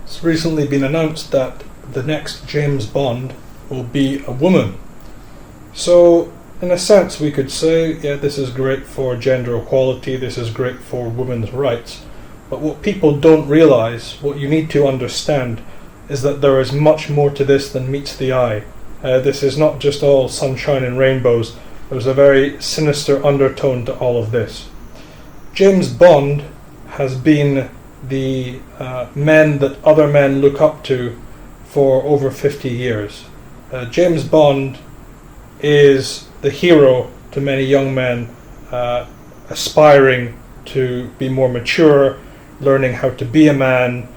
It's recently been announced that the next James Bond will be a woman. So, in a sense, we could say, yeah, this is great for gender equality, this is great for women's rights. But what people don't realise, what you need to understand, is that there is much more to this than meets the eye. This is not just all sunshine and rainbows. There's a very sinister undertone to all of this. James Bond has been the men that other men look up to for over 50 years. James Bond is the hero to many young men aspiring to be more mature, learning how to be a man.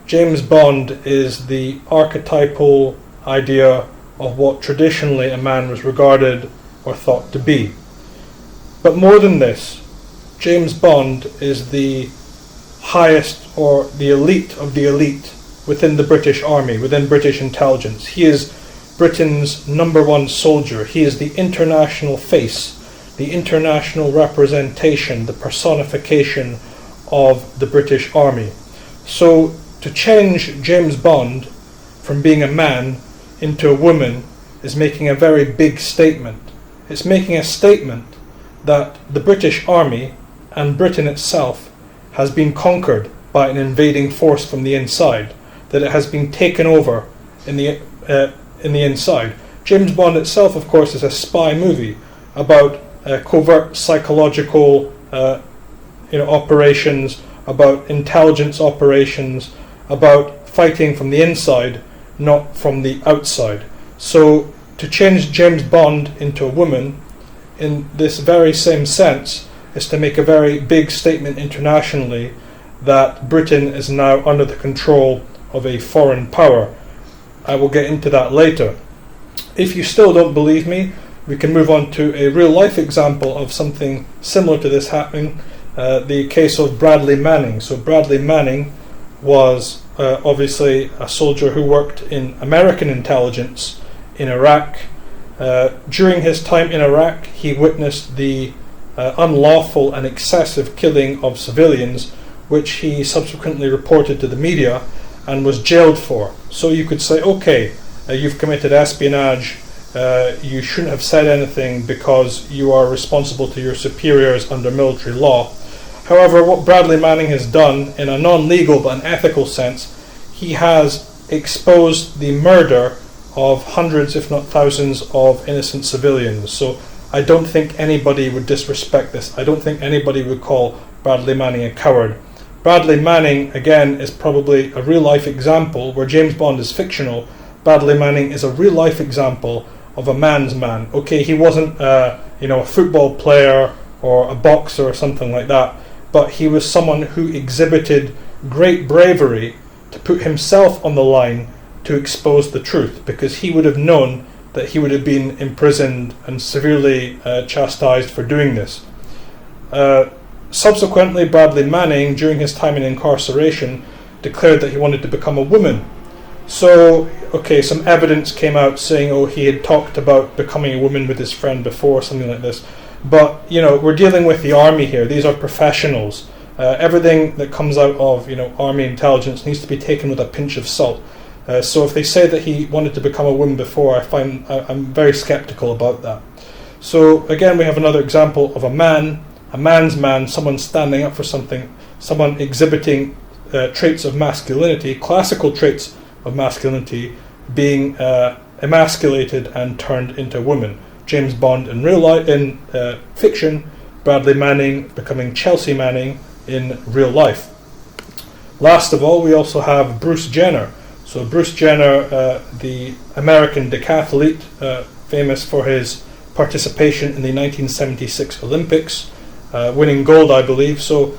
James Bond is the archetypal idea of what traditionally a man was regarded or thought to be. But more than this, James Bond is the highest or the elite of the elite within the British Army, within British intelligence. He is Britain's number one soldier. He is the international face, the international representation, the personification of the British Army. So to change James Bond from being a man into a woman is making a very big statement. It's making a statement that the British Army and Britain itself has been conquered by an invading force from the inside, that it has been taken over in the inside. James Bond itself, of course, is a spy movie about covert psychological operations, about intelligence operations, about fighting from the inside, not from the outside. So to change James Bond into a woman in this very same sense is to make a very big statement internationally that Britain is now under the control of a foreign power. I will get into that later. If you still don't believe me, we can move on to a real life example of something similar to this happening, the case of Bradley Manning. So Bradley Manning was obviously a soldier who worked in American intelligence in Iraq. During his time in Iraq, he witnessed the unlawful and excessive killing of civilians, which he subsequently reported to the media and was jailed for. So you could say, okay, you've committed espionage, you shouldn't have said anything because you are responsible to your superiors under military law. However, what Bradley Manning has done in a non-legal but an ethical sense, he has exposed the murder of hundreds, if not thousands, of innocent civilians. So I don't think anybody would disrespect this. I don't think anybody would call Bradley Manning a coward. Bradley Manning, again, is probably a real-life example where James Bond is fictional. Bradley Manning is a real-life example of a man's man. Okay, he wasn't a football player or a boxer or something like that, but he was someone who exhibited great bravery to put himself on the line to expose the truth, because he would have known that he would have been imprisoned and severely chastised for doing this. Subsequently, Bradley Manning, during his time in incarceration, declared that he wanted to become a woman. So, okay, some evidence came out saying, he had talked about becoming a woman with his friend before, something like this. But, we're dealing with the army here. These are professionals. Everything that comes out of, army intelligence needs to be taken with a pinch of salt. So if they say that he wanted to become a woman before, I'm very skeptical about that. So again, we have another example of a man's man, someone standing up for something, someone exhibiting traits of masculinity, classical traits of masculinity, being emasculated and turned into a woman. James Bond in real life, in fiction, Bradley Manning becoming Chelsea Manning in real life. Last of all, we also have Bruce Jenner. So Bruce Jenner, the American decathlete, famous for his participation in the 1976 Olympics, winning gold, I believe. So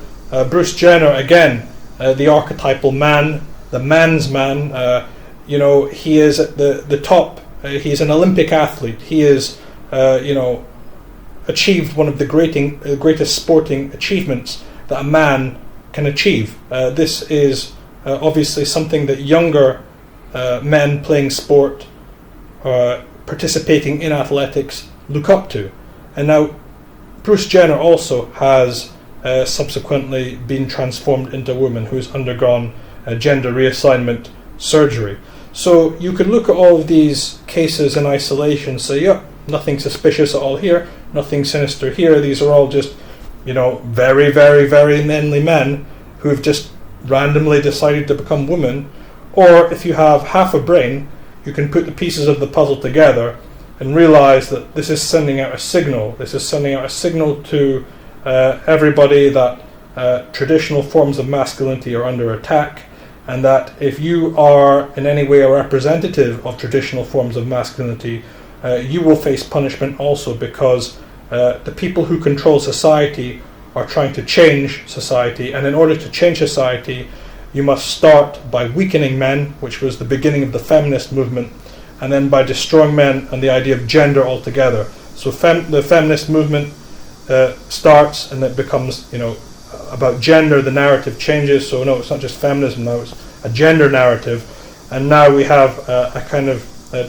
Bruce Jenner, again, the archetypal man, the man's man. He is at the top. He's an Olympic athlete. He is, achieved one of the greatest sporting achievements that a man can achieve. This is obviously something that younger men playing sport, participating in athletics, look up to. And now Bruce Jenner also has subsequently been transformed into a woman who's undergone gender reassignment surgery. So you could look at all of these cases in isolation and say, yeah, nothing suspicious at all here, nothing sinister here. These are all just, very, very, very manly men who've just randomly decided to become women. Or if you have half a brain, you can put the pieces of the puzzle together and realize that this is sending out a signal. This is sending out a signal to everybody that traditional forms of masculinity are under attack, and that if you are in any way a representative of traditional forms of masculinity, you will face punishment also, because the people who control society are trying to change society, and in order to change society, you must start by weakening men, which was the beginning of the feminist movement, and then by destroying men and the idea of gender altogether. So the feminist movement starts, and it becomes, about gender. The narrative changes. So no, it's not just feminism now; it's a gender narrative. And now we have a kind of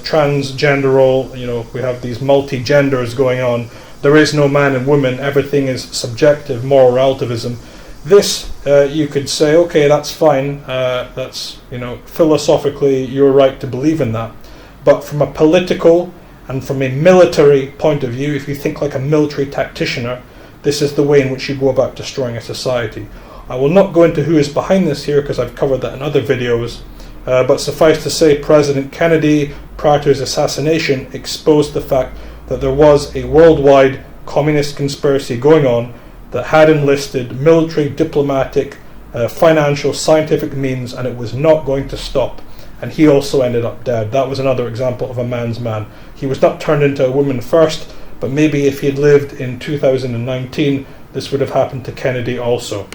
transgenderal. We have these multi-genders going on. There is no man and woman. Everything is subjective, moral relativism. This, you could say, okay, that's fine. That's, philosophically, you're right to believe in that. But from a political and from a military point of view, if you think like a military tactician, this is the way in which you go about destroying a society. I will not go into who is behind this here, because I've covered that in other videos. But suffice to say, President Kennedy, prior to his assassination, exposed the fact that there was a worldwide communist conspiracy going on that had enlisted military, diplomatic, financial, scientific means, and it was not going to stop. And he also ended up dead. That was another example of a man's man. He was not turned into a woman first, but maybe if he had lived in 2019, this would have happened to Kennedy also.